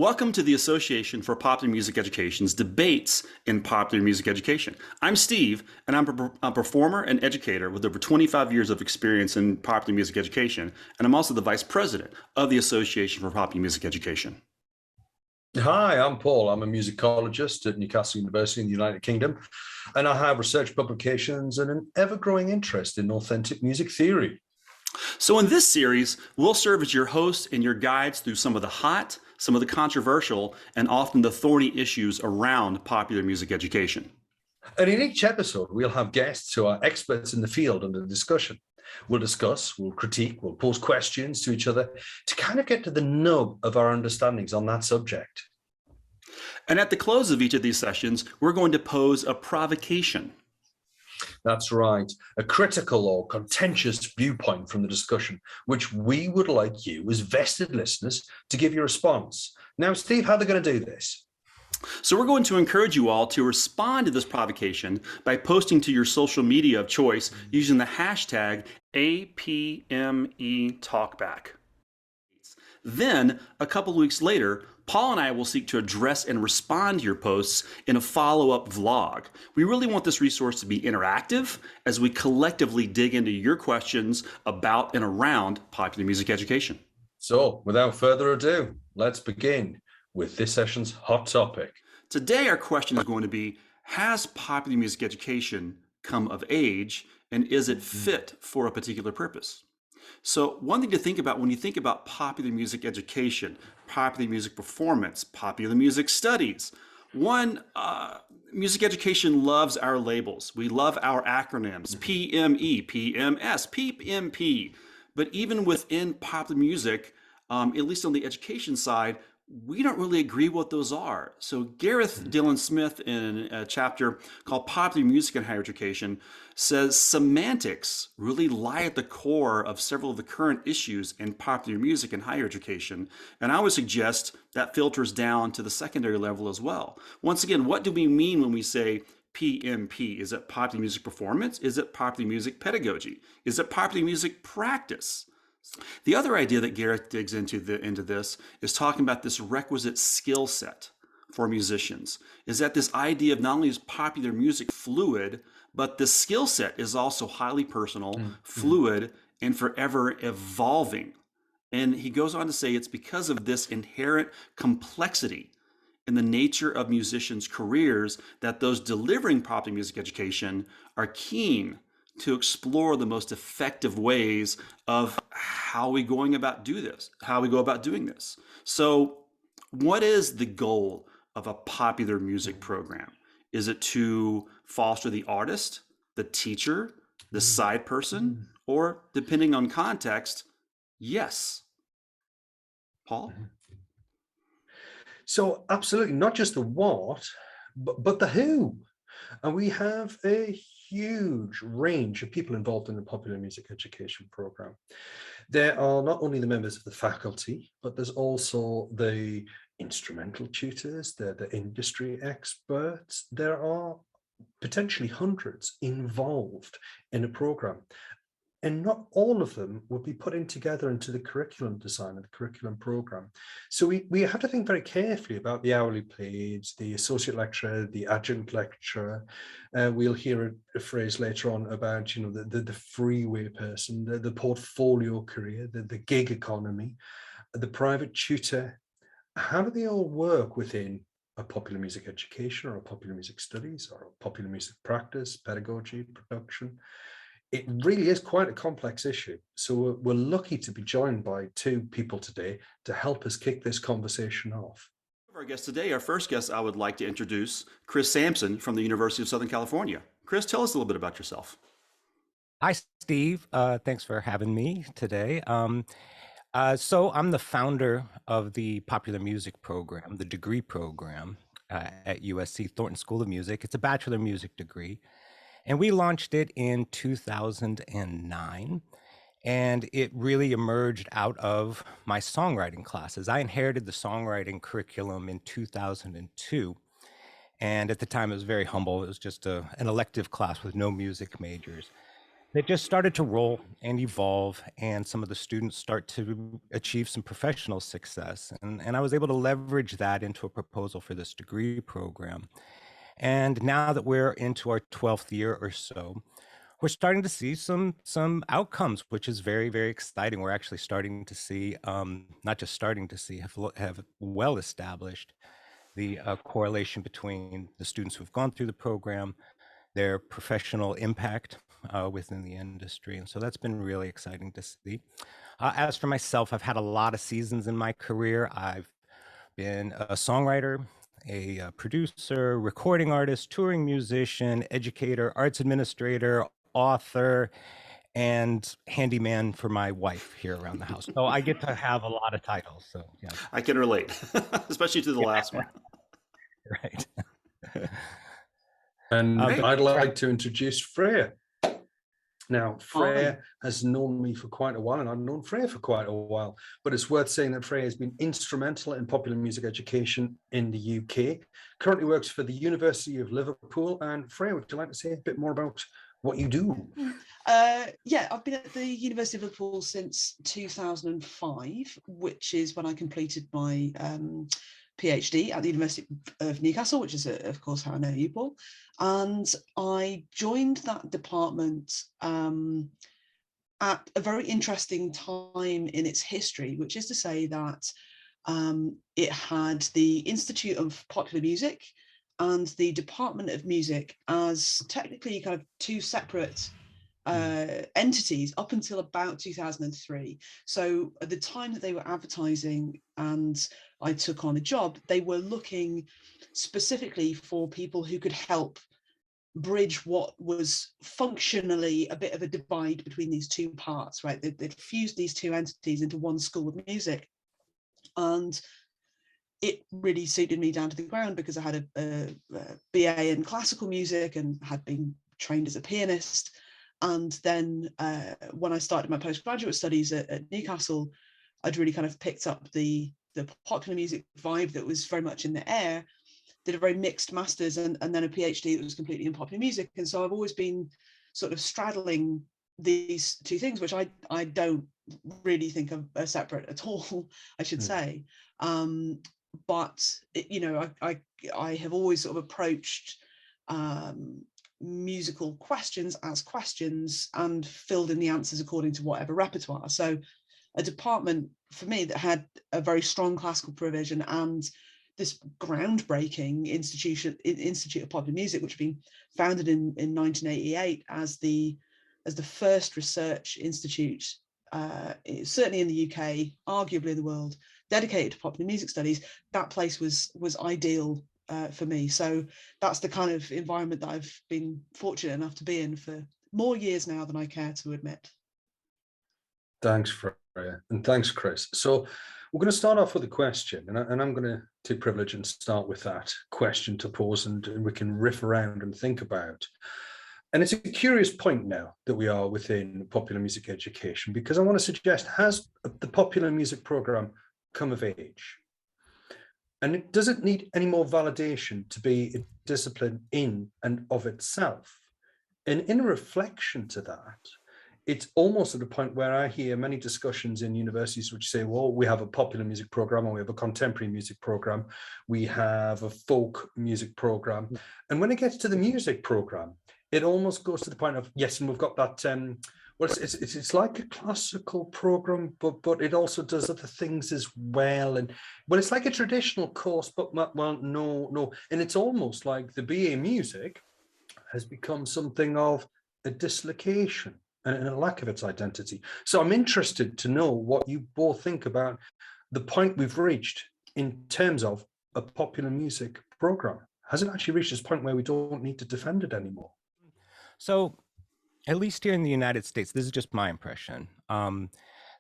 Welcome to the Association for Popular Music Education's Debates in Popular Music Education. I'm Steve, and I'm a performer and educator with over 25 years of experience in popular music education, and I'm also the Vice President of the Association for Popular Music Education. Hi, I'm Paul. I'm a musicologist at Newcastle University in the United Kingdom, and I have research publications and an ever-growing interest in authentic music theory. So in this series, we'll serve as your hosts and your guides through some of the hot, some of the controversial, and often the thorny issues around popular music education. And in each episode, we'll have guests who are experts in the field under discussion. We'll discuss, we'll critique, we'll pose questions to each other to kind of get to the nub of our understandings on that subject. And at the close of each of these sessions, we're going to pose a provocation. That's right, a critical or contentious viewpoint from the discussion, which we would like you as vested listeners to give your response. Now, Steve, how are they going to do this? So we're going to encourage you all to respond to this provocation by posting to your social media of choice using the hashtag APME Talkback. Then, a couple of weeks later, Paul and I will seek to address and respond to your posts in a follow-up vlog. We really want this resource to be interactive as we collectively dig into your questions about and around popular music education. So, without further ado, let's begin with this session's hot topic. Today, our question is going to be, has popular music education come of age, and is it fit for a particular purpose? So one thing to think about when you think about popular music education, popular music performance, popular music studies, music education loves our labels. We love our acronyms, PME, PMS, PMP. But even within popular music, at least on the education side, we don't really agree what those are. So Gareth Dillon Smith, in a chapter called Popular Music and Higher Education, says semantics really lie at the core of several of the current issues in popular music and higher education. And I would suggest that filters down to the secondary level as well. Once again, what do we mean when we say PMP? Is it popular music performance? Is it popular music pedagogy? Is it popular music practice? The other idea that Gareth digs into this is talking about this requisite skill set for musicians, is that this idea of not only is popular music fluid, but the skill set is also highly personal, fluid, and forever evolving. And he goes on to say it's because of this inherent complexity in the nature of musicians' careers that those delivering popular music education are keen to explore the most effective ways of how we go about doing this. So what is the goal of a popular music program? Is it to foster the artist, the teacher, the side person, or depending on context, yes? Paul? So absolutely, not just the what, but the who. And we have a huge range of people involved in the popular music education program. There are not only the members of the faculty, but there's also the instrumental tutors, the industry experts. There are potentially hundreds involved in a program. And not all of them would be putting together into the curriculum design of the curriculum program. So we have to think very carefully about the hourly paid, the associate lecturer, the adjunct lecturer. We'll hear a phrase later on about, the freeway person, the portfolio career, the gig economy, the private tutor. How do they all work within a popular music education or a popular music studies or a popular music practice, pedagogy, production? It really is quite a complex issue. So we're lucky to be joined by two people today to help us kick this conversation off. Our guest today, our first guest, I would like to introduce Chris Sampson from the University of Southern California. Chris, tell us a little bit about yourself. Hi, Steve. Thanks for having me today. So I'm the founder of the Popular Music Program, the degree program at USC Thornton School of Music. It's a bachelor music degree. And we launched it in 2009, and it really emerged out of my songwriting classes. I inherited the songwriting curriculum in 2002, and at the time it was very humble. It was just an elective class with no music majors. They just started to roll and evolve, and some of the students start to achieve some professional success. And I was able to leverage that into a proposal for this degree program. And now that we're into our 12th year or so, we're starting to see some outcomes, which is very, very exciting. We're actually starting to see, not just starting to see, have well established the correlation between the students who've gone through the program, their professional impact within the industry. And so that's been really exciting to see. As for myself, I've had a lot of seasons in my career. I've been a songwriter, a producer, recording artist, touring musician, educator, arts administrator, author, and handyman for my wife here around the house. So I get to have a lot of titles. So yeah, I can relate, especially to the last one. right. And Great. I'd like to introduce Freya. Now, Freya has known me for quite a while, and I've known Freya for quite a while, but it's worth saying that Freya has been instrumental in popular music education in the UK, currently works for the University of Liverpool. And Freya, would you like to say a bit more about what you do? Yeah, I've been at the University of Liverpool since 2005, which is when I completed my PhD at the University of Newcastle, which is, of course, how I know you, Paul. And I joined that department at a very interesting time in its history, which is to say that it had the Institute of Popular Music and the Department of Music as technically kind of two separate entities up until about 2003. So at the time that they were advertising and I took on the job, they were looking specifically for people who could help bridge what was functionally a bit of a divide between these two parts, right? They'd fused these two entities into one school of music. And it really suited me down to the ground because I had a BA in classical music and had been trained as a pianist. And then when I started my postgraduate studies at Newcastle, I'd really kind of picked up the popular music vibe that was very much in the air, did a very mixed master's and then a PhD that was completely in popular music. And so I've always been sort of straddling these two things, which I don't really think are separate at all, I should say. But, you know, I have always sort of approached musical questions as questions and filled in the answers according to whatever repertoire. So a department for me that had a very strong classical provision and this groundbreaking Institute of Popular Music, which had been founded in 1988 as the first research institute, certainly in the UK, arguably in the world, dedicated to popular music studies. That place was ideal for me. So that's the kind of environment that I've been fortunate enough to be in for more years now than I care to admit. Thanks, Freya, and thanks, Chris. So we're going to start off with a question, and I'm going to take privilege and start with that question to pose, and we can riff around and think about. And it's a curious point now that we are within popular music education, because I want to suggest, has the popular music program come of age? And it doesn't need any more validation to be a discipline in and of itself. And in a reflection to that, it's almost at a point where I hear many discussions in universities which say, well, we have a popular music program, or we have a contemporary music program, we have a folk music program. And when it gets to the music program, it almost goes to the point of, yes, and we've got that, well, it's like a classical program, but it also does other things as well. And well, it's like a traditional course, but well, no. And it's almost like the BA music has become something of a dislocation and a lack of its identity. So I'm interested to know what you both think about the point we've reached in terms of a popular music program. Has it actually reached this point where we don't need to defend it anymore? So, at least here in the United States, this is just my impression, that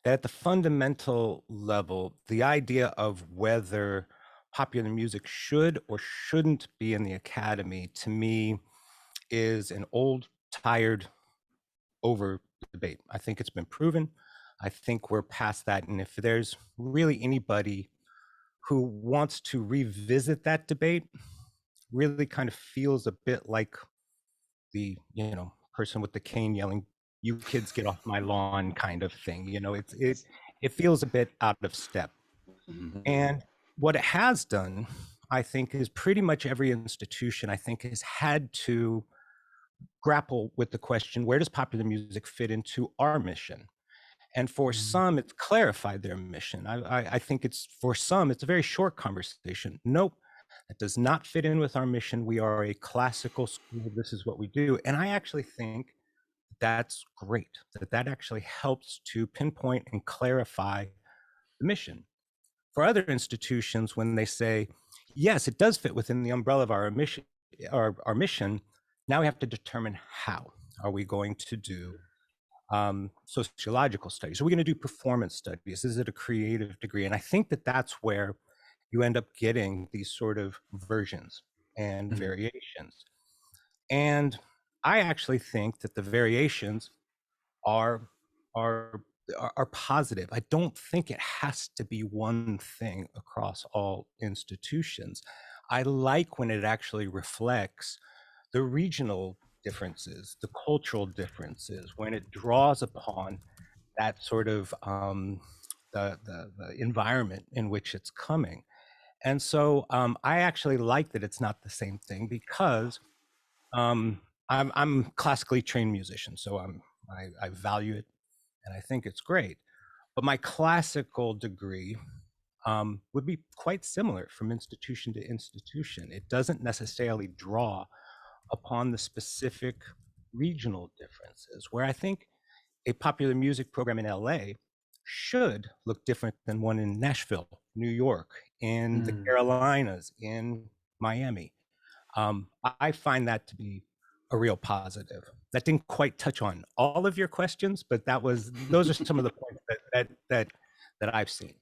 at the fundamental level, the idea of whether popular music should or shouldn't be in the academy, to me, is an old, tired, over debate. I think it's been proven. I think we're past that. And if there's really anybody who wants to revisit that debate, really kind of feels a bit like the, person with the cane yelling, you kids get off my lawn kind of thing. You know, it feels a bit out of step. And what it has done, I think, is pretty much every institution, I think, has had to grapple with the question, where does popular music fit into our mission? And for some, it's clarified their mission. I think for some, it's a very short conversation. Nope, that does not fit in with our mission. We are a classical school. This is what we do. And I actually think that's great, that actually helps to pinpoint and clarify the mission. For other institutions, when they say, yes, it does fit within the umbrella of our mission, now we have to determine how. Are we going to do sociological studies? Are we going to do performance studies? Is it a creative degree? And I think that that's where you end up getting these sort of versions and variations. And I actually think that the variations are positive. I don't think it has to be one thing across all institutions. I like when it actually reflects the regional differences, the cultural differences, when it draws upon that sort of the environment in which it's coming. And so I actually like that it's not the same thing, because I'm a classically trained musician, so I value it and I think it's great. But my classical degree would be quite similar from institution to institution. It doesn't necessarily draw upon the specific regional differences, where I think a popular music program in LA should look different than one in Nashville, New York, in the Carolinas, in Miami. I find that to be a real positive. That didn't quite touch on all of your questions, but those are some of the points that I've seen.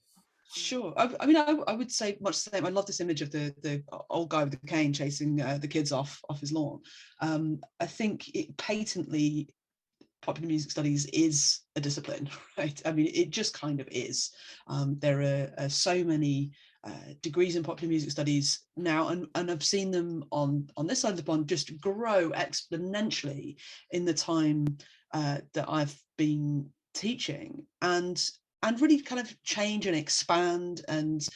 Sure. I mean, I would say much the same. I love this image of the old guy with the cane chasing the kids off his lawn. I think it patently, popular music studies is a discipline, right? I mean, it just kind of is. There are so many degrees in popular music studies now, and I've seen them on this side of the pond just grow exponentially in the time that I've been teaching, and really kind of change and expand. And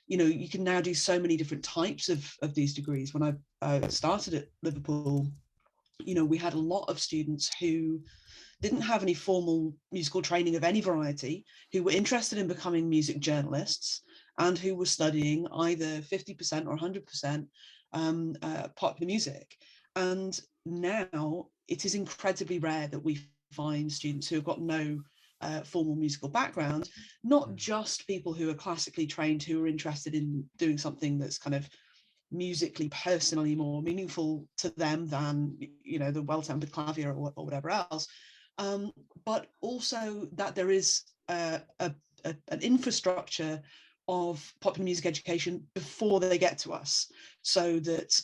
you can now do so many different types of these degrees. When I started at Liverpool, we had a lot of students who didn't have any formal musical training of any variety, who were interested in becoming music journalists, and who were studying either 50% or 100% popular music. And now it is incredibly rare that we find students who have got no formal musical background, not just people who are classically trained, who are interested in doing something that's kind of musically, personally more meaningful to them than the well-tempered clavier or whatever else, but also that there is an infrastructure of popular music education before they get to us, so that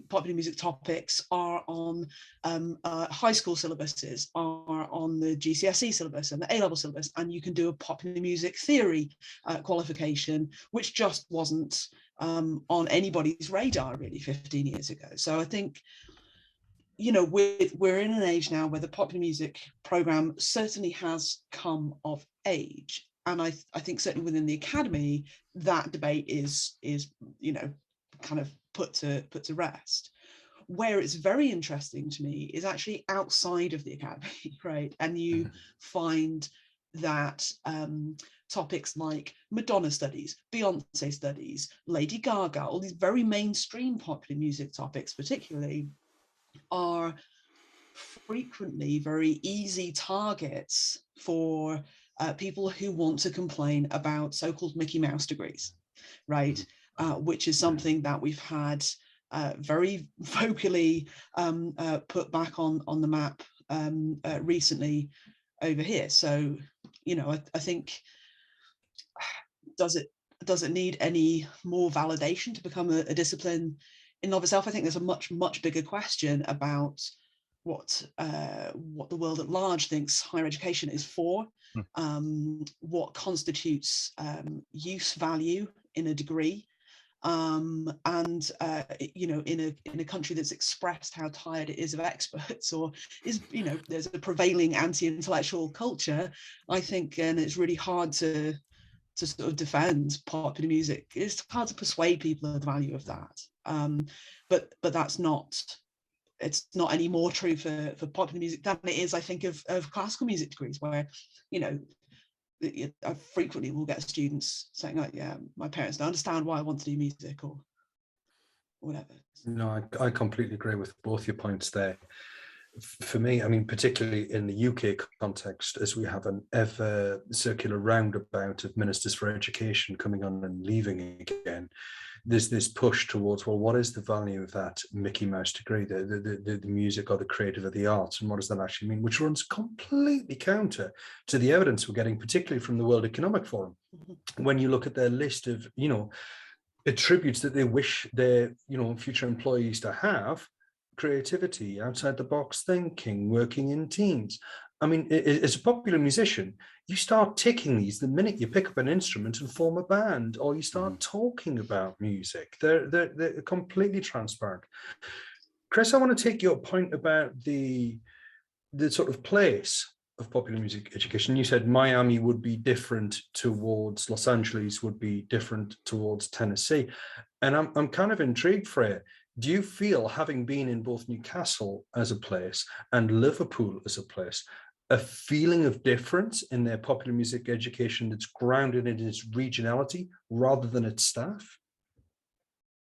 popular music topics are on high school syllabuses, are on the GCSE syllabus and the A-level syllabus, and you can do a popular music theory qualification, which just wasn't on anybody's radar really 15 years ago. So I think we're in an age now where the popular music program certainly has come of age. And I think certainly within the academy, that debate is kind of put to rest. Where it's very interesting to me is actually outside of the academy, right? And you find that topics like Madonna studies, Beyonce studies, Lady Gaga, all these very mainstream popular music topics particularly, are frequently very easy targets for people who want to complain about so-called Mickey Mouse degrees, right? Which is something that we've had very vocally put back on the map recently over here. So, I think, does it need any more validation to become a discipline in and of itself? I think there's a much bigger question about what the world at large thinks higher education is for, what constitutes use value in a degree, and you know, in a country that's expressed how tired it is of experts, or is, you know, there's a prevailing anti-intellectual culture, I think, and it's really hard to sort of defend popular music. It's hard to persuade people of the value of that. But that's not, it's not any more true for popular music than it is, I think, of classical music degrees, where, you know, I frequently will get students saying, like, yeah, my parents don't understand why I want to do music, or whatever. No, I completely agree with both your points there. For me, I mean, particularly in the UK context, as we have an ever circular roundabout of ministers for education coming on and leaving again, there's this push towards, well, what is the value of that Mickey Mouse degree, the music or the creative or the arts, and what does that actually mean? Which runs completely counter to the evidence we're getting, particularly from the World Economic Forum. When you look at their list of, you know, attributes that they wish their, you know, future employees to have: creativity, outside the box thinking, working in teams. I mean, as a popular musician, you start ticking these the minute you pick up an instrument and form a band, or you start talking about music. They're completely transparent. Chris, I want to take your point about the sort of place of popular music education. You said Miami would be different towards Los Angeles, would be different towards Tennessee. And I'm kind of intrigued, Freya. Do you feel, having been in both Newcastle as a place and Liverpool as a place, a feeling of difference in their popular music education that's grounded in its regionality rather than its staff?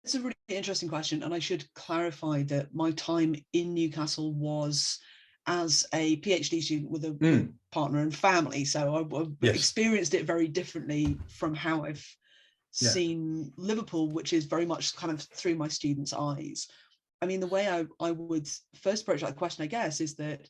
It's a really interesting question, and I should clarify that my time in Newcastle was as a PhD student with a partner and family, so I experienced it very differently from how I've seen Liverpool, which is very much kind of through my students' eyes. I mean, the way I would first approach that question, I guess, is that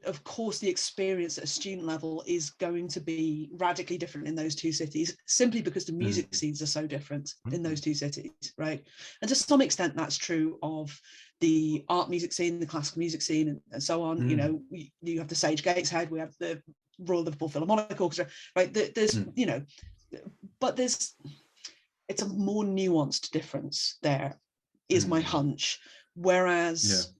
of course the experience at a student level is going to be radically different in those two cities, simply because the music scenes are so different in those two cities, right? And to some extent that's true of the art music scene, the classical music scene, and so on. You know, you have the Sage Gateshead, we have the Royal Liverpool Philharmonic Orchestra, right? There's you know, but it's a more nuanced difference there, is my hunch. Whereas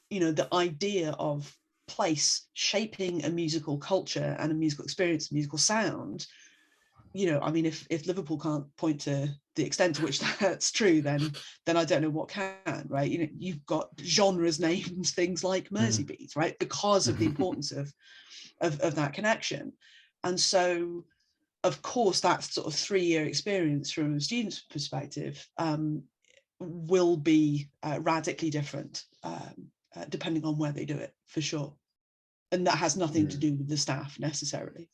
you know, the idea of place shaping a musical culture and a musical experience, musical sound, you know, I mean, if Liverpool can't point to the extent to which that's true, then I don't know what can, right? You know, you've got genres named things like Mersey beats, right? Because of the importance of that connection. And so, of course, that sort of 3-year experience from a student's perspective will be radically different depending on where they do it, for sure. And that has nothing to do with the staff necessarily.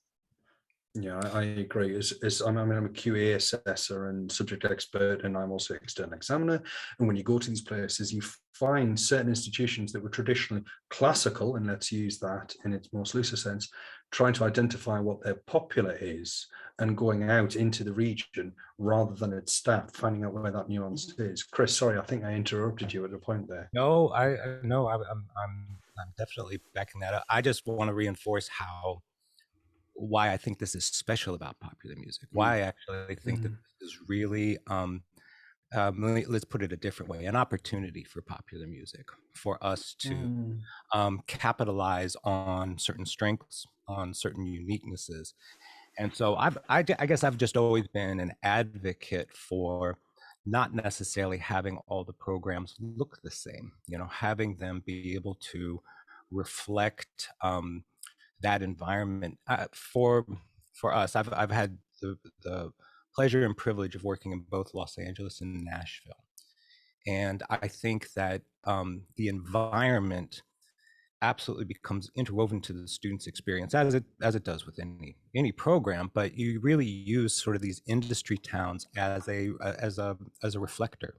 Yeah, I agree. I'm a QA assessor and subject expert, and I'm also external examiner. And when you go to these places, you find certain institutions that were traditionally classical, and let's use that in its most looser sense, trying to identify what their popular is and going out into the region rather than its staff, finding out where that nuance is. Chris, sorry, I think I interrupted you at a point there. No, I'm definitely backing that up. I just want to reinforce why I think this is special about popular music. Why I actually think that this is really, let's put it a different way, an opportunity for popular music, for us to capitalize on certain strengths, on certain uniquenesses. And so I guess I've just always been an advocate for not necessarily having all the programs look the same, you know, having them be able to reflect that environment. For us, I've had the pleasure and privilege of working in both Los Angeles and Nashville, and I think that the environment absolutely becomes interwoven to the student's experience, as it does with any program. But you really use sort of these industry towns as a reflector,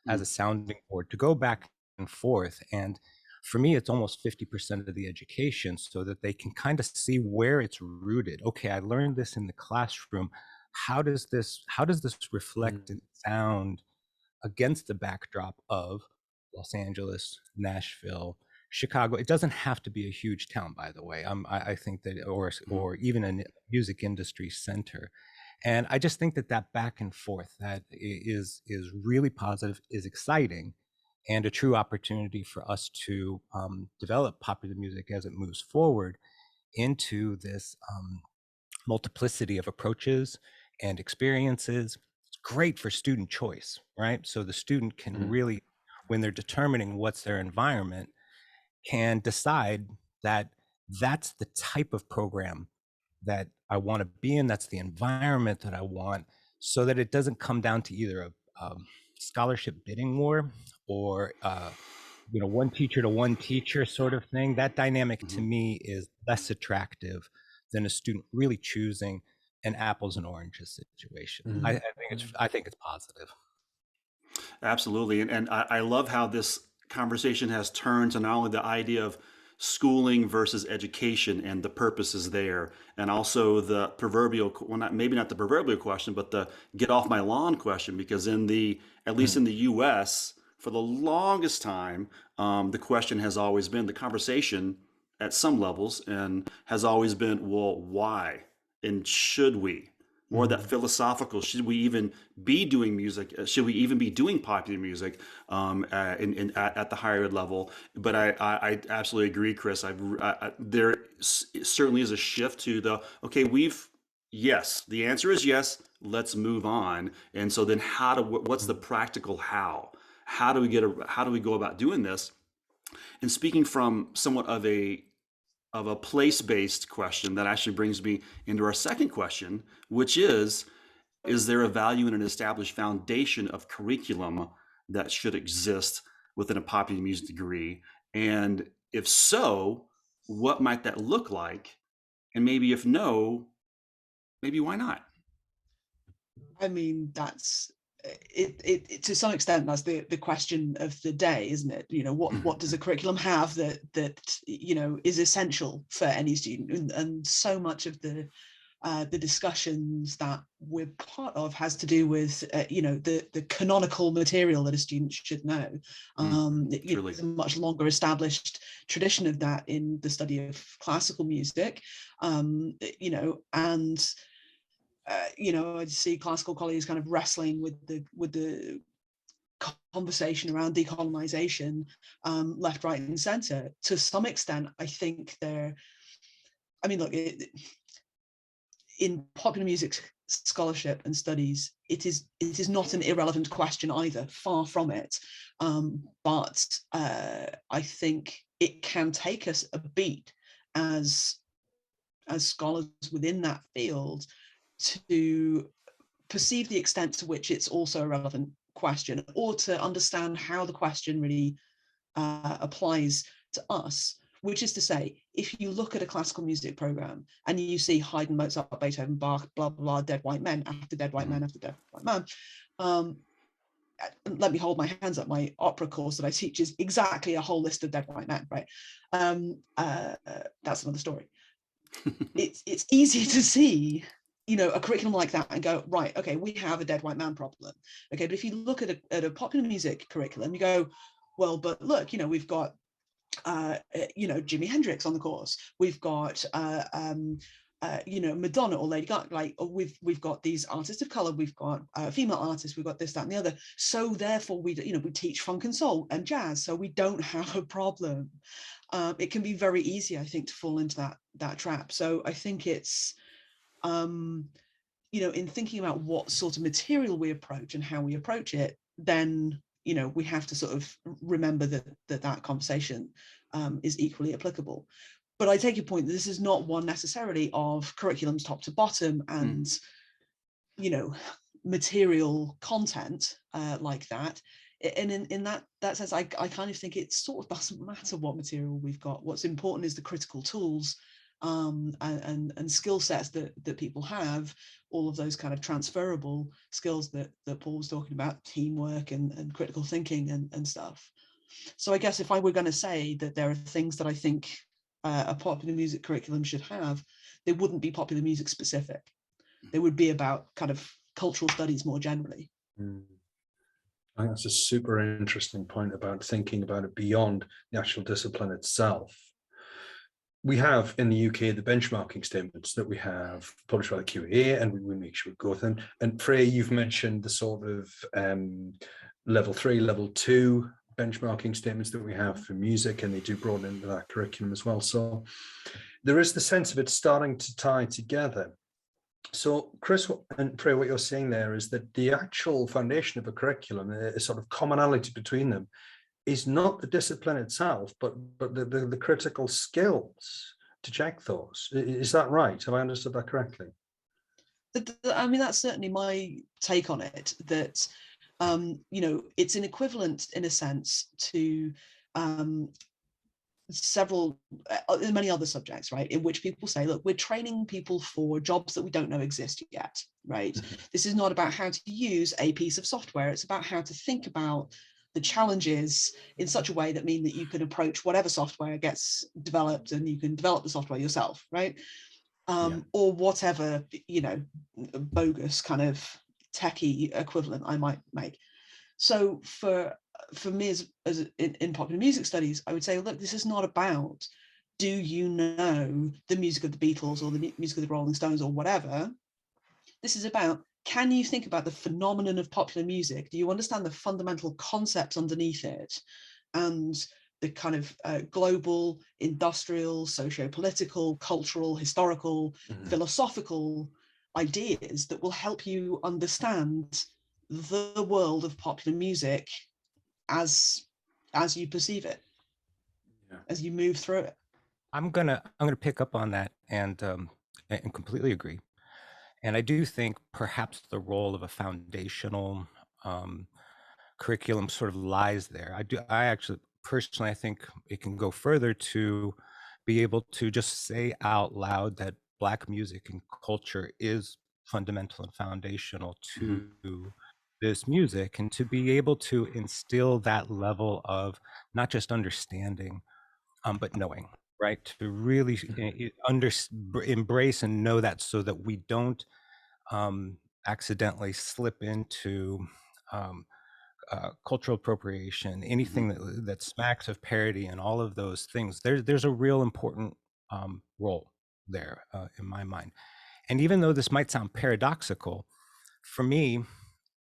as a sounding board to go back and forth. And for me, it's almost 50% of the education, so that they can kind of see where it's rooted. Okay, I learned this in the classroom. How does this reflect and sound against the backdrop of Los Angeles, Nashville, Chicago? It doesn't have to be a huge town, by the way. I think that, or even a music industry center. And I just think that that back and forth that is really positive, is exciting, and a true opportunity for us to develop popular music as it moves forward into this multiplicity of approaches and experiences. It's great for student choice, right? So the student can really, when they're determining what's their environment, can decide that that's the type of program that I want to be in, that's the environment that I want, so that it doesn't come down to either a scholarship bidding war or one teacher to one teacher sort of thing. That dynamic to me is less attractive than a student really choosing an apples and oranges situation. I think it's positive. Absolutely. And I love how this conversation has turned to not only the idea of schooling versus education and the purposes there, and also the proverbial, well, maybe not the proverbial question, but the get off my lawn question, because at least in the US, for the longest time, the question has always been, the conversation at some levels, and has always been, well, why? And should we? More that philosophical, should we even be doing music? Should we even be doing popular music at the higher ed level? But I absolutely agree, Chris. There certainly is a shift to yes, the answer is yes, let's move on. And so then what's the practical how? How do we go about doing this? And speaking from somewhat of a place-based question, that actually brings me into our second question, which is there a value in an established foundation of curriculum that should exist within a popular music degree? And if so, what might that look like? And maybe if no, maybe why not? I mean, that's it to some extent. That's the question of the day, isn't it? What does a curriculum have that is essential for any student? And so much of the discussions that we're part of has to do with the canonical material that a student should know. There's a much longer established tradition of that in the study of classical music, I see classical colleagues kind of wrestling with the conversation around decolonization, left, right, and center. To some extent, I think in popular music scholarship and studies, it is not an irrelevant question either, far from it. But I think it can take us a beat as scholars within that field to perceive the extent to which it's also a relevant question, or to understand how the question really applies to us. Which is to say, if you look at a classical music program and you see Haydn, Mozart, Beethoven, Bach, blah, blah, blah, dead white men after dead white man after dead white man, let me hold my hands up. My opera course that I teach is exactly a whole list of dead white men, right? That's another story. It's easy to see a curriculum like that and go, right, okay, we have a dead white man problem. Okay, but if you look at a popular music curriculum, you go, well, but look, we've got Jimi Hendrix on the course. We've got Madonna or Lady Gaga. We've got these artists of color. We've got female artists. We've got this, that, and the other. So therefore, we teach funk and soul and jazz. So we don't have a problem. It can be very easy, I think, to fall into that trap. So I think it's in thinking about what sort of material we approach and how we approach it, then we have to sort of remember that conversation is equally applicable. But I take your point that this is not one necessarily of curriculums top to bottom and material content like that. And in that sense, I kind of think it sort of doesn't matter what material we've got. What's important is the critical tools and skill sets that people have, all of those kind of transferable skills that Paul was talking about, teamwork and critical thinking and stuff. So I guess if I were going to say that there are things that I think a popular music curriculum should have, they wouldn't be popular music specific. They would be about kind of cultural studies more generally. I think that's a super interesting point about thinking about it beyond the actual discipline itself. we have in the UK the benchmarking statements that we have published by the QA, and we make sure we go with them. And Freya, you've mentioned the sort of level 3, level 2 benchmarking statements that we have for music, and they do broaden into that curriculum as well. So there is the sense of it starting to tie together. So Chris and Freya, what you're saying there is that the actual foundation of a curriculum, a sort of commonality between them, is not the discipline itself, but the critical skills to check those. Is that right? Have I understood that correctly? I mean, that's certainly my take on it, that, you know, it's an equivalent in a sense to many other subjects, right, in which people say, look, we're training people for jobs that we don't know exist yet, right? This is not about how to use a piece of software. It's about how to think about the challenges in such a way that mean that you can approach whatever software gets developed, and you can develop the software yourself, right? Or whatever, you know, bogus kind of techie equivalent I might make. So for me, as in popular music studies, I would say, look, this is not about, do you know the music of the Beatles or the music of the Rolling Stones or whatever. This is about, can you think about the phenomenon of popular music? Do you understand the fundamental concepts underneath it, and the kind of global, industrial, socio-political, cultural, historical, philosophical ideas that will help you understand the world of popular music as you perceive it, as you move through it? I'm gonna pick up on that and completely agree. And I do think perhaps the role of a foundational curriculum sort of lies there. I actually personally, I think it can go further to be able to just say out loud that Black music and culture is fundamental and foundational to this music, and to be able to instill that level of not just understanding, but knowing, right? To really embrace and know that, so that we don't accidentally slip into cultural appropriation, anything that smacks of parody and all of those things. There's a real important role there in my mind. And even though this might sound paradoxical, for me,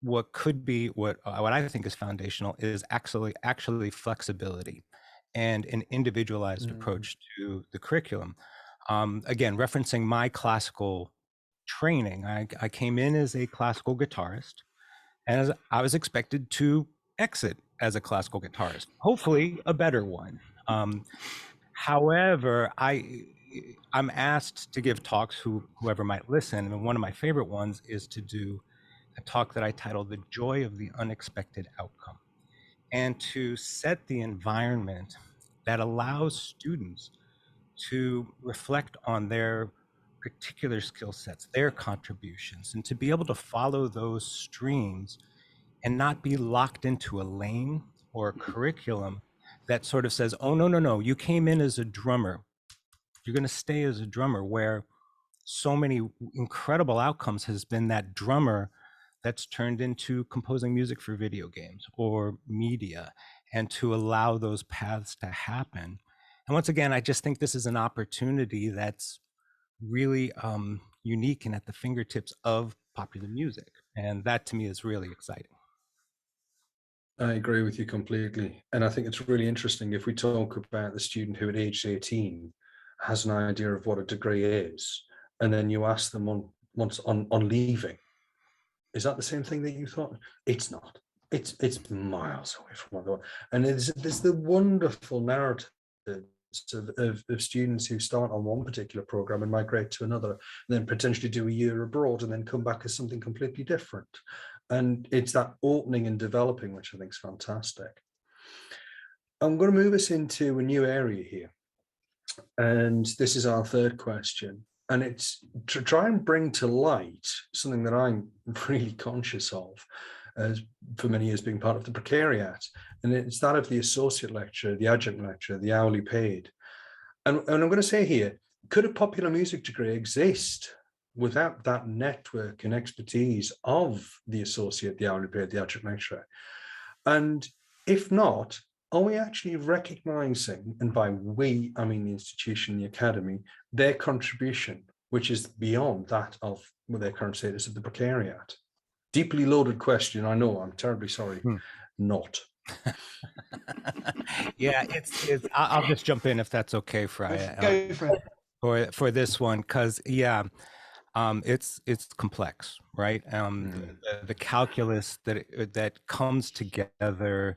what could be what I think is foundational is actually flexibility and an individualized approach to the curriculum. Again, referencing my classical training, I came in as a classical guitarist, and as I was expected to exit as a classical guitarist, hopefully a better one. However, I'm asked to give talks, whoever might listen, and one of my favorite ones is to do a talk that I titled "The Joy of the Unexpected Outcome," and to set the environment that allows students to reflect on their particular skill sets, their contributions, and to be able to follow those streams and not be locked into a lane or a curriculum that sort of says, oh, no, you came in as a drummer, you're going to stay as a drummer, where so many incredible outcomes has been that drummer that's turned into composing music for video games or media, and to allow those paths to happen. And once again, I just think this is an opportunity that's really unique and at the fingertips of popular music. And that to me is really exciting. I agree with you completely. And I think it's really interesting if we talk about the student who at age 18 has an idea of what a degree is, and then you ask them on leaving, is that the same thing that you thought? It's not. It's miles away from what. And there's the wonderful narrative of students who start on one particular program and migrate to another, and then potentially do a year abroad and then come back as something completely different. And it's that opening and developing, which I think is fantastic. I'm going to move us into a new area here. And this is our third question. And it's to try and bring to light something that I'm really conscious of, as for many years being part of the precariat. And it's that of the associate lecturer, the adjunct lecturer, the hourly paid. And I'm going to say here, could a popular music degree exist without that network and expertise of the associate, the hourly paid, the adjunct lecturer? And if not, are we actually recognizing, and by we, I mean the institution, the academy, their contribution, which is beyond that of their current status of the precariat? Deeply loaded question, I know, I'm terribly sorry. Not. Yeah, it's I'll just jump in if that's okay, Freya. Go for it. For this one, because yeah, it's complex, right? The calculus that comes together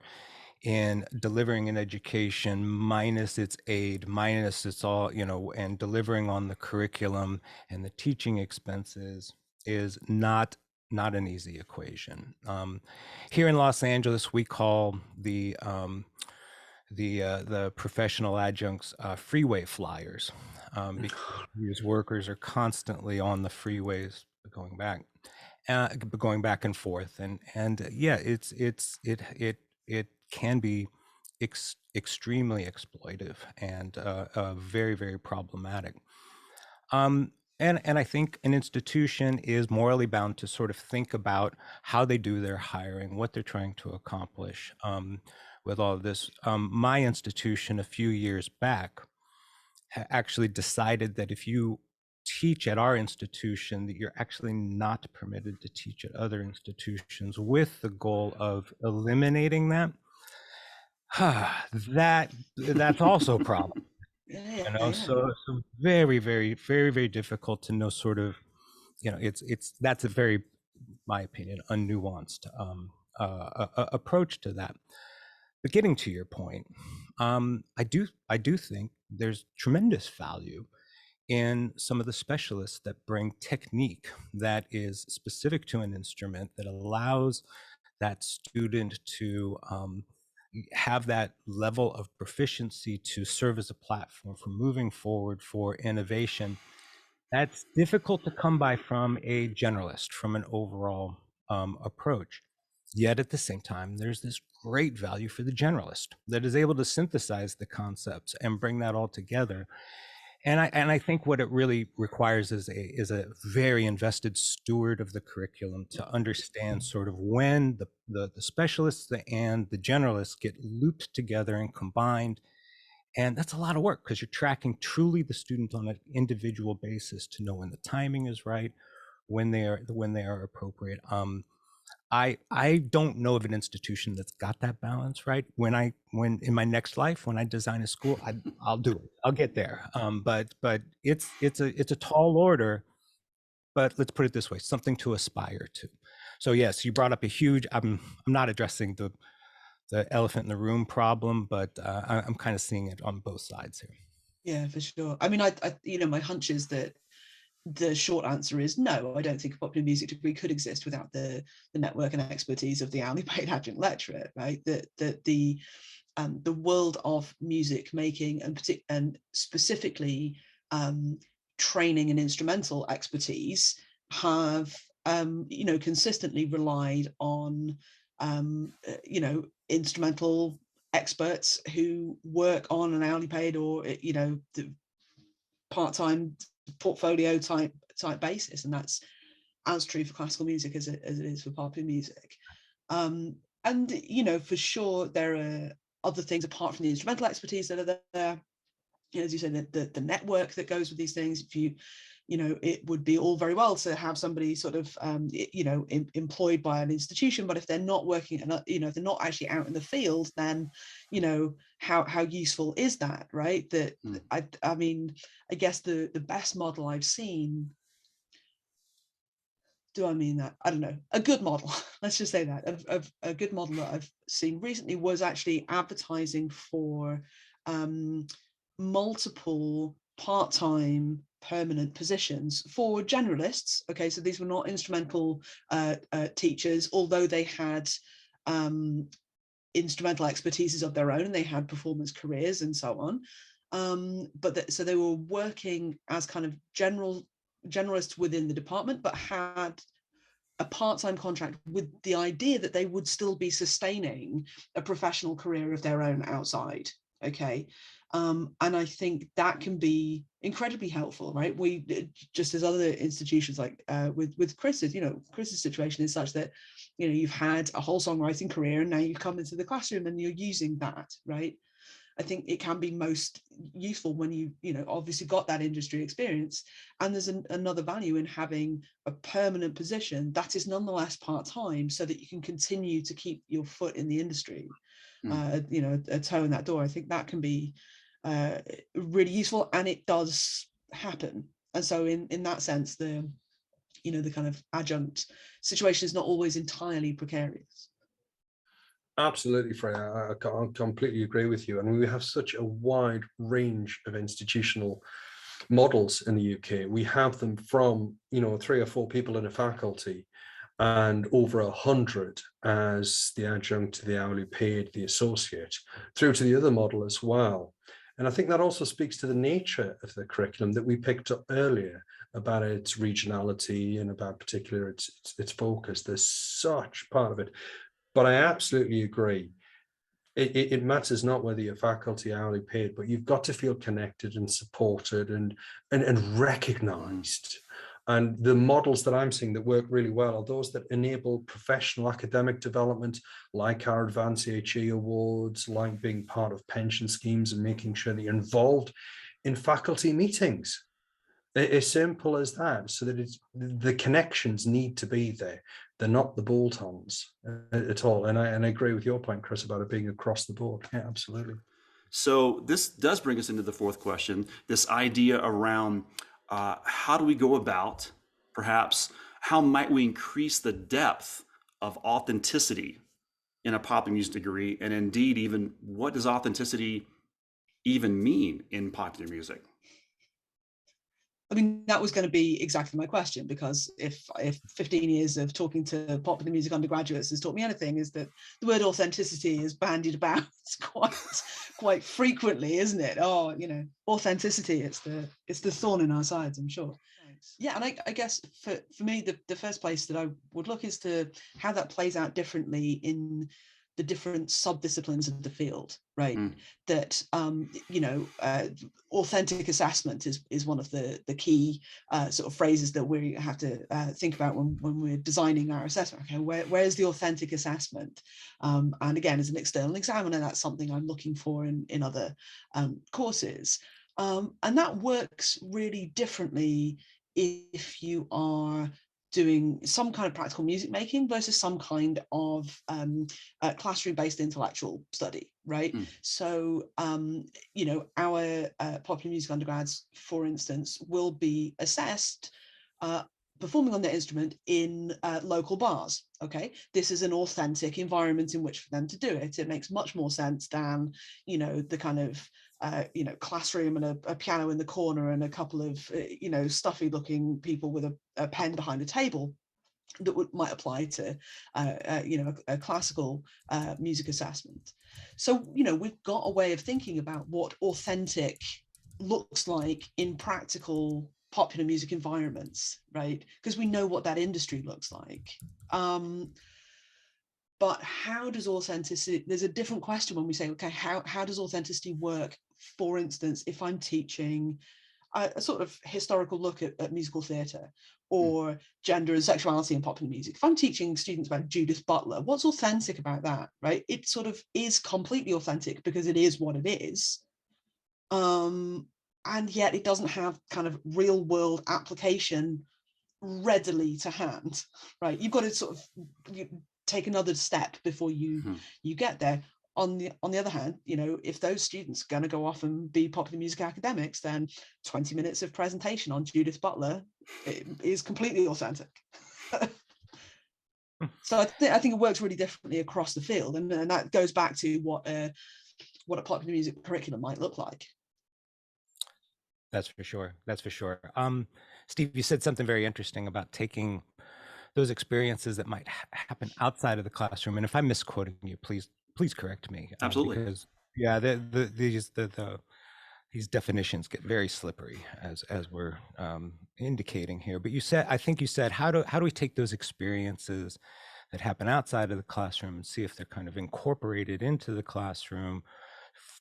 in delivering an education, minus its aid, minus its all, you know, and delivering on the curriculum and the teaching expenses is not an easy equation. Here in Los Angeles, we call the professional adjuncts freeway flyers, because these workers are constantly on the freeways going back and forth, and yeah, it can be extremely exploitive and very, very problematic. And I think an institution is morally bound to sort of think about how they do their hiring, what they're trying to accomplish with all of this. My institution a few years back actually decided that if you teach at our institution, that you're actually not permitted to teach at other institutions, with the goal of eliminating that. That's also a problem. You know, so very, very, very, very difficult to know sort of, you know, that's a very, my opinion, unnuanced approach to that. But getting to your point, I do think there's tremendous value in some of the specialists that bring technique that is specific to an instrument, that allows that student to have that level of proficiency to serve as a platform for moving forward, for innovation. That's difficult to come by from a generalist, from an overall approach. Yet at the same time, there's this great value for the generalist that is able to synthesize the concepts and bring that all together. And I think what it really requires is a very invested steward of the curriculum to understand sort of when the specialists and the generalists get looped together and combined. And that's a lot of work, because you're tracking truly the student on an individual basis to know when the timing is right, when they are appropriate. I don't know of an institution that's got that balance right. When in my next life, when I design a school, I'll do it. I'll get there. But it's a tall order. But let's put it this way: something to aspire to. So yes, you brought up a huge. I'm not addressing the elephant in the room problem, but I'm kind of seeing it on both sides here. Yeah, for sure. I mean, I you know, my hunch is that the short answer is no. I don't think a popular music degree could exist without the network and expertise of the hourly paid adjunct lecturer, right? That the world of music making and specifically training and instrumental expertise have you know, consistently relied on you know, instrumental experts who work on an hourly paid or, you know, the part-time portfolio type basis, and that's as true for classical music as it is for popular music. And you know, for sure there are other things apart from the instrumental expertise that are there. You know, as you said, the network that goes with these things. If you know, it would be all very well to have somebody sort of you know, employed by an institution, but if they're not working, you know, if they're not actually out in the field, then, you know, how useful is that, right? That I mean, I guess the best model I've seen, do I mean that? I don't know. A good model, let's just say that, of a good model that I've seen recently was actually advertising for multiple part-time permanent positions for generalists. Okay, so these were not instrumental teachers, although they had instrumental expertises of their own, and they had performance careers and so on. So they were working as kind of generalists within the department, but had a part-time contract with the idea that they would still be sustaining a professional career of their own outside. Okay. And I think that can be incredibly helpful, right? We, just as other institutions, like with Chris's, you know, Chris's situation is such that you've had a whole songwriting career and now you've come into the classroom and you're using that, right? I think it can be most useful when you obviously got that industry experience, and there's another value in having a permanent position that is nonetheless part-time, so that you can continue to keep your foot in the industry, a toe in that door. I think that can be really useful, and it does happen. And so in that sense, the kind of adjunct situation is not always entirely precarious. Absolutely, Freya. I completely agree with you. And we have such a wide range of institutional models in the UK. We have them from, 3 or 4 people in a faculty and over 100 as the adjunct, the hourly paid, the associate, through to the other model as well. And I think that also speaks to the nature of the curriculum that we picked up earlier about its regionality and about particular its focus. There's such part of it. But I absolutely agree. It matters not whether you're faculty, hourly paid, but you've got to feel connected and supported and recognized. And the models that I'm seeing that work really well are those that enable professional academic development, like our advanced HE awards, like being part of pension schemes and making sure that you're involved in faculty meetings. As simple as that, so that the connections need to be there. They're not the bolt-ons at all. And I agree with your point, Chris, about it being across the board. Yeah, absolutely. So this does bring us into the fourth question, this idea around how do we go about, perhaps, how might we increase the depth of authenticity in a popular music degree? And indeed, even what does authenticity even mean in popular music? I mean, that was going to be exactly my question, because if 15 years of talking to popular music undergraduates has taught me anything, is that the word authenticity is bandied about quite frequently, isn't it? Oh, authenticity, it's the thorn in our sides, I'm sure. Yeah, and I guess for me, the first place that I would look is to how that plays out differently in the different sub-disciplines of the field, right? That authentic assessment is one of the key sort of phrases that we have to think about when we're designing our assessment. Okay, where's the authentic assessment? And again, as an external examiner, that's something I'm looking for in other courses. And that works really differently if you are doing some kind of practical music making versus some kind of classroom-based intellectual study, right? So, our popular music undergrads, for instance, will be assessed performing on their instrument in local bars. Okay, this is an authentic environment in which for them to do it. It makes much more sense than, the kind of classroom and a piano in the corner and a couple of stuffy looking people with a pen behind a table that might apply to a classical music assessment. So we've got a way of thinking about what authentic looks like in practical popular music environments, right? Because we know what that industry looks like. But how does authenticity, there's a different question when we say, okay, how does authenticity work? For instance, if I'm teaching a sort of historical look at musical theatre or gender and sexuality in popular music, if I'm teaching students about Judith Butler, what's authentic about that, right? It sort of is completely authentic because it is what it is. And yet it doesn't have kind of real world application readily to hand, right? You've got to sort of take another step before you get there. On the other hand, if those students are going to go off and be popular music academics, then 20 minutes of presentation on Judith Butler is completely authentic. So I think it works really differently across the field, and that goes back to what a popular music curriculum might look like. That's for sure. Steve, you said something very interesting about taking those experiences that might happen outside of the classroom. And if I'm misquoting you, please correct me. Absolutely. Because these definitions get very slippery as we're indicating here. But I think you said, how do we take those experiences that happen outside of the classroom and see if they're kind of incorporated into the classroom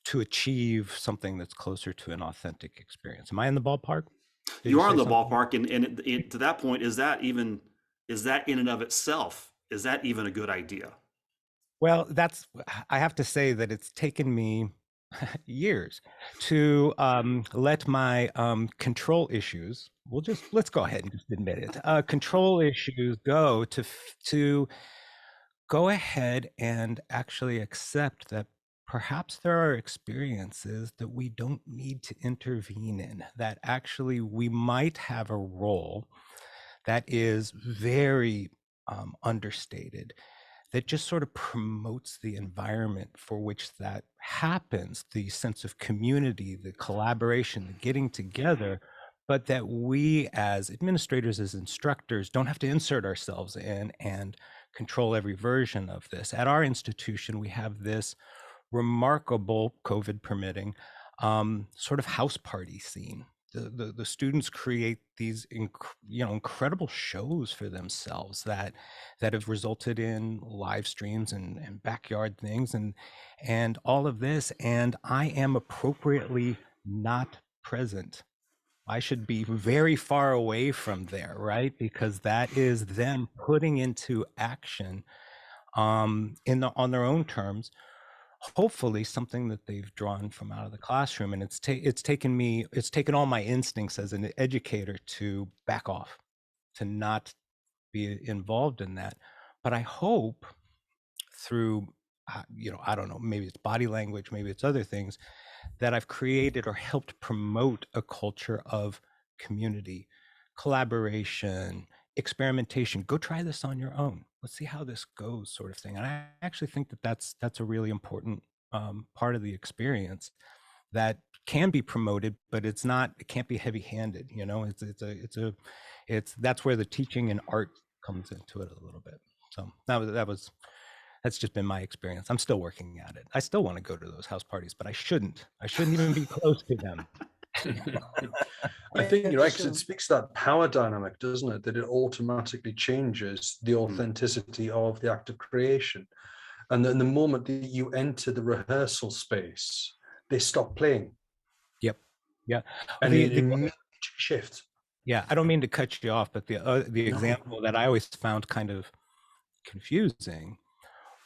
to achieve something that's closer to an authentic experience? Am I in the ballpark? You are in the ballpark, and to that point, is that in and of itself is that even a good idea? Well, I have to say that it's taken me years to let my control issues, let's go ahead and just admit it, control issues go to go ahead and actually accept that perhaps there are experiences that we don't need to intervene in, that actually we might have a role that is very understated, that just sort of promotes the environment for which that happens, the sense of community, the collaboration, the getting together, but that we as administrators, as instructors, don't have to insert ourselves in and control every version of this. At our institution, we have this remarkable, COVID permitting, sort of house party scene. The students create these incredible shows for themselves that have resulted in live streams and backyard things and all of this, and I am appropriately not present. I should be very far away from there, right? Because that is them putting into action on their own terms, hopefully something that they've drawn from out of the classroom. And it's taken all my instincts as an educator to back off, to not be involved in that. But I hope through, I don't know, maybe it's body language, maybe it's other things, that I've created or helped promote a culture of community, collaboration, experimentation. Go try this on your own. Let's see how this goes, sort of thing. And I actually think that that's a really important part of the experience that can be promoted, but it can't be heavy-handed. That's where the teaching and art comes into it a little bit. So that's just been my experience. I'm still working at it. I still want to go to those house parties, but I shouldn't even be close to them. I think you're right, because it speaks to that power dynamic, doesn't it? That it automatically changes the authenticity of the act of creation. And then the moment that you enter the rehearsal space, they stop playing. Yep. Yeah. And it immediately shifts. Yeah. I don't mean to cut you off, but the example that I always found kind of confusing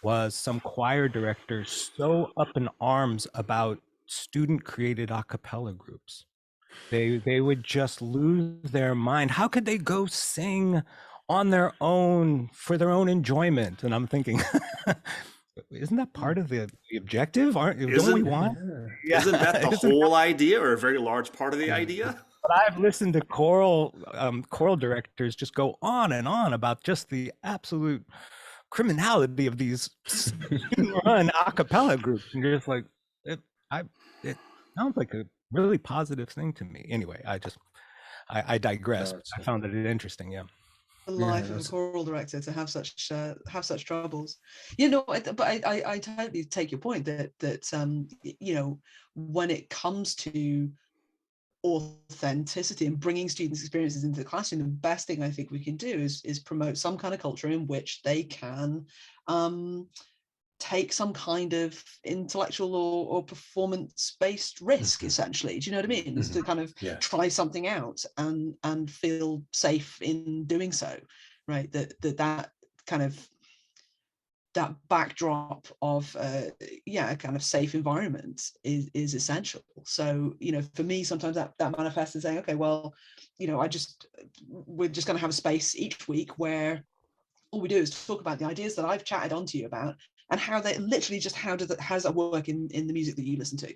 was some choir director so up in arms about student created a cappella groups. They would just lose their mind. How could they go sing on their own for their own enjoyment? And I'm thinking, isn't that part of the objective? Don't we want? Yeah. Isn't that the whole idea, or a very large part of the idea? But I've listened to choral directors just go on and on about just the absolute criminality of these run a cappella groups, and you're just like, it sounds like a really positive thing to me. Anyway, I digress. I found it interesting. Yeah. The life of a choral director to have such troubles, but I totally take your point that when it comes to authenticity and bringing students' experiences into the classroom, the best thing I think we can do is promote some kind of culture in which they can take some kind of intellectual or performance-based risk, essentially. Do you know what I mean? Is to kind of try something out and feel safe in doing so, right? That kind of that backdrop of a kind of safe environment is essential. So for me, sometimes that manifests as saying, okay, well, we're just going to have a space each week where all we do is talk about the ideas that I've chatted on to you about, and how they literally just how does that work in the music that you listen to,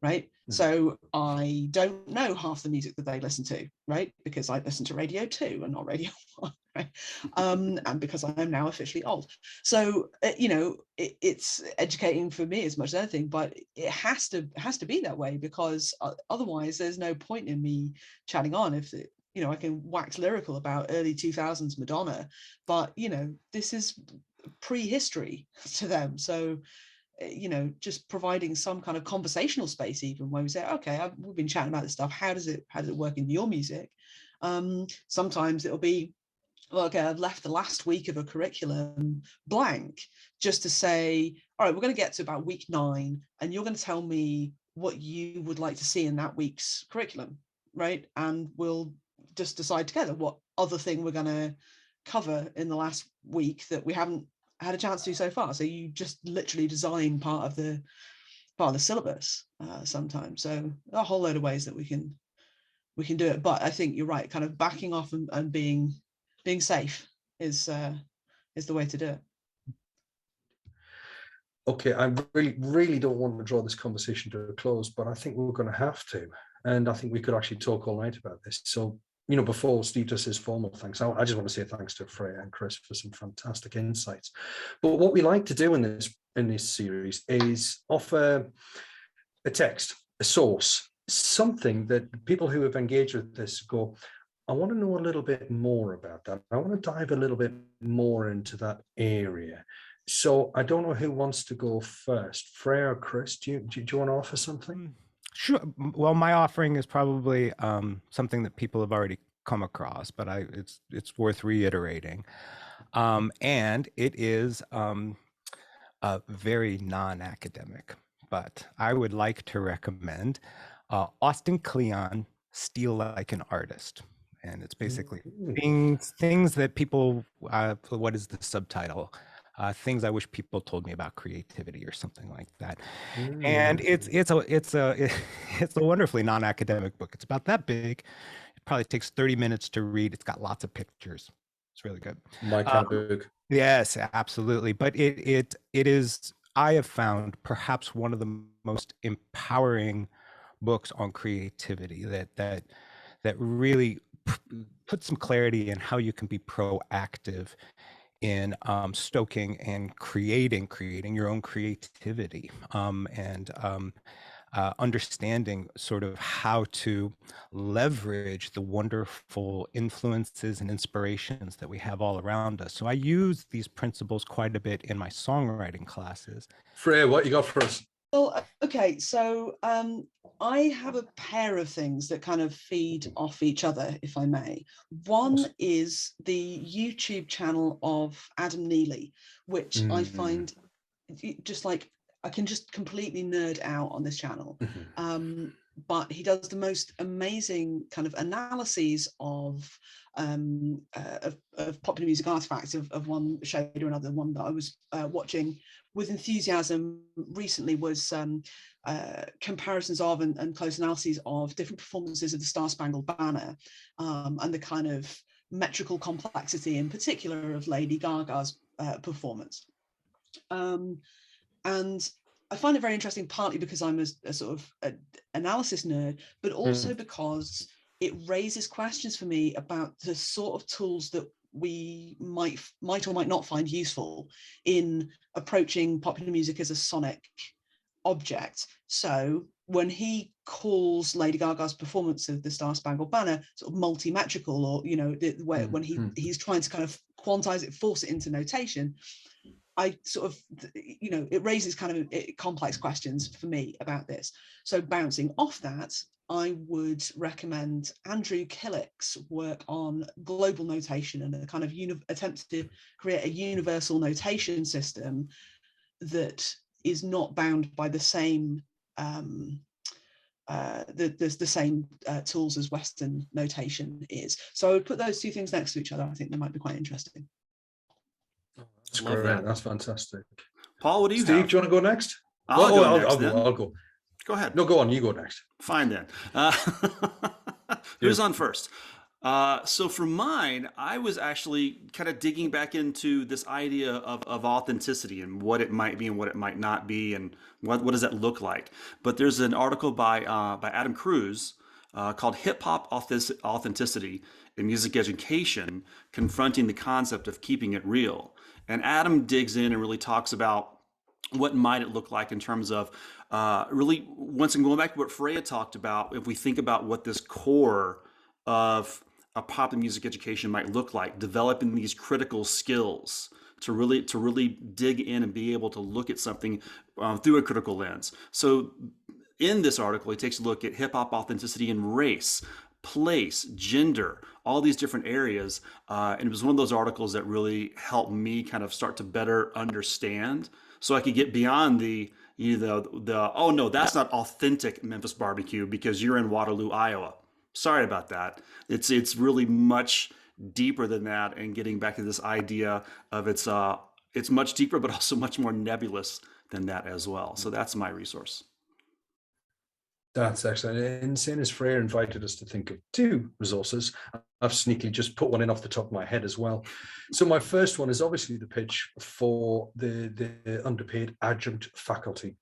right? So I don't know half the music that they listen to, right? Because I listen to Radio 2 and not Radio 1, right? And because I am now officially old. So, it's educating for me as much as anything, but it has to be that way, because otherwise there's no point in me chatting on if I can wax lyrical about early 2000s Madonna, but this is prehistory to them. So just providing some kind of conversational space, even where we say, okay, we've been chatting about this stuff, how does it work in your music? Sometimes it'll be, well, okay, I've left the last week of a curriculum blank, just to say, all right, we're going to get to about week 9 and you're going to tell me what you would like to see in that week's curriculum, right? And we'll just decide together what other thing we're going to cover in the last week that we haven't had a chance to do so far. So you just literally design part of the syllabus sometimes. So a whole load of ways that we can do it. But I think you're right, kind of backing off and being safe is the way to do it. Okay, I really don't want to draw this conversation to a close, but I think we're going to have to. And I think we could actually talk all night about this. So, before Steve does his formal thanks, I just want to say thanks to Freya and Chris for some fantastic insights. But what we like to do in this series is offer a text, a source, something that people who have engaged with this go, I want to know a little bit more about that. I want to dive a little bit more into that area. So I don't know who wants to go first. Freya or Chris, do you want to offer something? Sure. Well, my offering is probably something that people have already come across, but it's worth reiterating. And it is very non-academic, but I would like to recommend Austin Kleon, Steal Like an Artist. And it's basically things that people, what is the subtitle? Things I wish people told me about creativity or something like that. And it's a wonderfully non-academic book. It's about that big. It probably takes 30 minutes to read. It's got lots of pictures. It's really good. My kind of book. Yes, absolutely. But it is, I have found, perhaps one of the most empowering books on creativity that really put some clarity in how you can be proactive in stoking and creating your own creativity, and understanding sort of how to leverage the wonderful influences and inspirations that we have all around us. So I use these principles quite a bit in my songwriting classes. Freya, what you got for us? Well, okay, so I have a pair of things that kind of feed off each other, if I may. One is the YouTube channel of Adam Neely, which I find just like, I can just completely nerd out on this channel. But he does the most amazing kind of analyses of popular music artifacts of one shade or another. One that I was watching with enthusiasm recently was comparisons of and close analyses of different performances of the Star Spangled Banner, and the kind of metrical complexity in particular of Lady Gaga's performance. And I find it very interesting, partly because I'm a sort of analysis nerd, but also because it raises questions for me about the sort of tools that we might or might not find useful in approaching popular music as a sonic object. So when he calls Lady Gaga's performance of the Star Spangled Banner sort of multi-metrical, or when he's trying to kind of quantize it, force it into notation, I sort of, it raises kind of complex questions for me about this. So bouncing off that, I would recommend Andrew Killick's work on global notation and a kind of attempt to create a universal notation system that is not bound by the same the same tools as Western notation is. So I would put those two things next to each other. I think they might be quite interesting. That's great. That's fantastic. Paul, what do you Steve, have? do you want to go next? I'll go. Go ahead. No, go on. You go next. Fine then. Who's on first? So for mine, I was actually kind of digging back into this idea of authenticity and what it might be and what it might not be, and what does that look like. But there's an article by Adam Cruz called Hip Hop Authenticity in Music Education, Confronting the Concept of Keeping It Real. And Adam digs in and really talks about what might it look like in terms of really, once again, going back to what Freya talked about, if we think about what this core of a popular music education might look like, developing these critical skills to really dig in and be able to look at something through a critical lens. So in this article, he takes a look at hip hop authenticity in race, place, gender, all these different areas. And it was one of those articles that really helped me kind of start to better understand, so I could get beyond the oh no, that's not authentic Memphis barbecue because you're in Waterloo, Iowa. Sorry about that. It's really much deeper than that and getting back to this idea of it's much deeper, but also much more nebulous than that as well. So that's my resource. That's excellent. And seeing as Freya invited us to think of two resources, I've sneakily just put one in off the top of my head as well. So my first one is obviously the pitch for the underpaid adjunct faculty,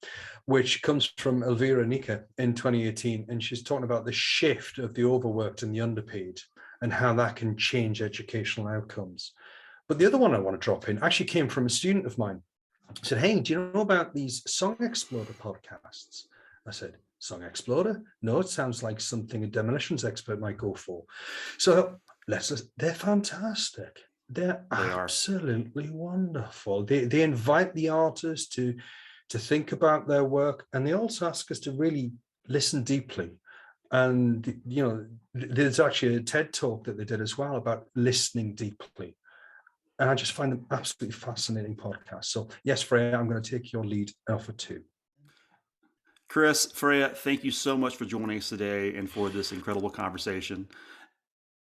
which comes from Elvira Nika in 2018. And she's talking about the shift of the overworked and the underpaid and how that can change educational outcomes. But the other one I want to drop in actually came from a student of mine. He said, hey, do you know about these Song Exploder podcasts? I said, Song Exploder? No, it sounds like something a demolitions expert might go for. So they're fantastic. They're absolutely wonderful. They invite the artists to think about their work, and they also ask us to really listen deeply. And, you know, there's actually a TED talk that they did as well about listening deeply. And I just find them absolutely fascinating podcasts. So yes, Freya, I'm going to take your lead for two. Chris, Freya, thank you so much for joining us today and for this incredible conversation.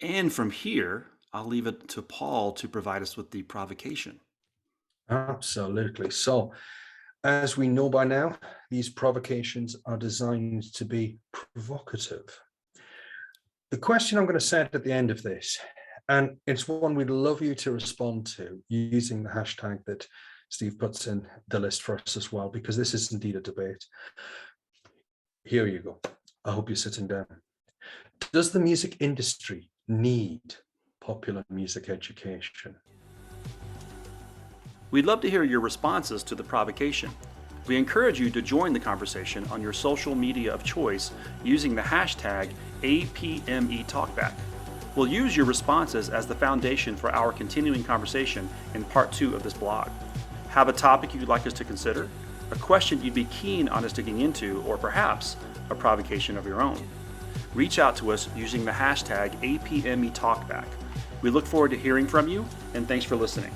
And from here, I'll leave it to Paul to provide us with the provocation. Absolutely. So, as we know by now, these provocations are designed to be provocative. The question I'm going to set at the end of this, and it's one we'd love you to respond to using the hashtag that Steve puts in the list for us as well, because this is indeed a debate. Here you go. I hope you're sitting down. Does the music industry need popular music education? We'd love to hear your responses to the provocation. We encourage you to join the conversation on your social media of choice using the hashtag APME Talkback. We'll use your responses as the foundation for our continuing conversation in part 2 of this blog. Have a topic you'd like us to consider? A question you'd be keen on us digging into, or perhaps a provocation of your own? Reach out to us using the hashtag APME Talkback. We look forward to hearing from you, and thanks for listening.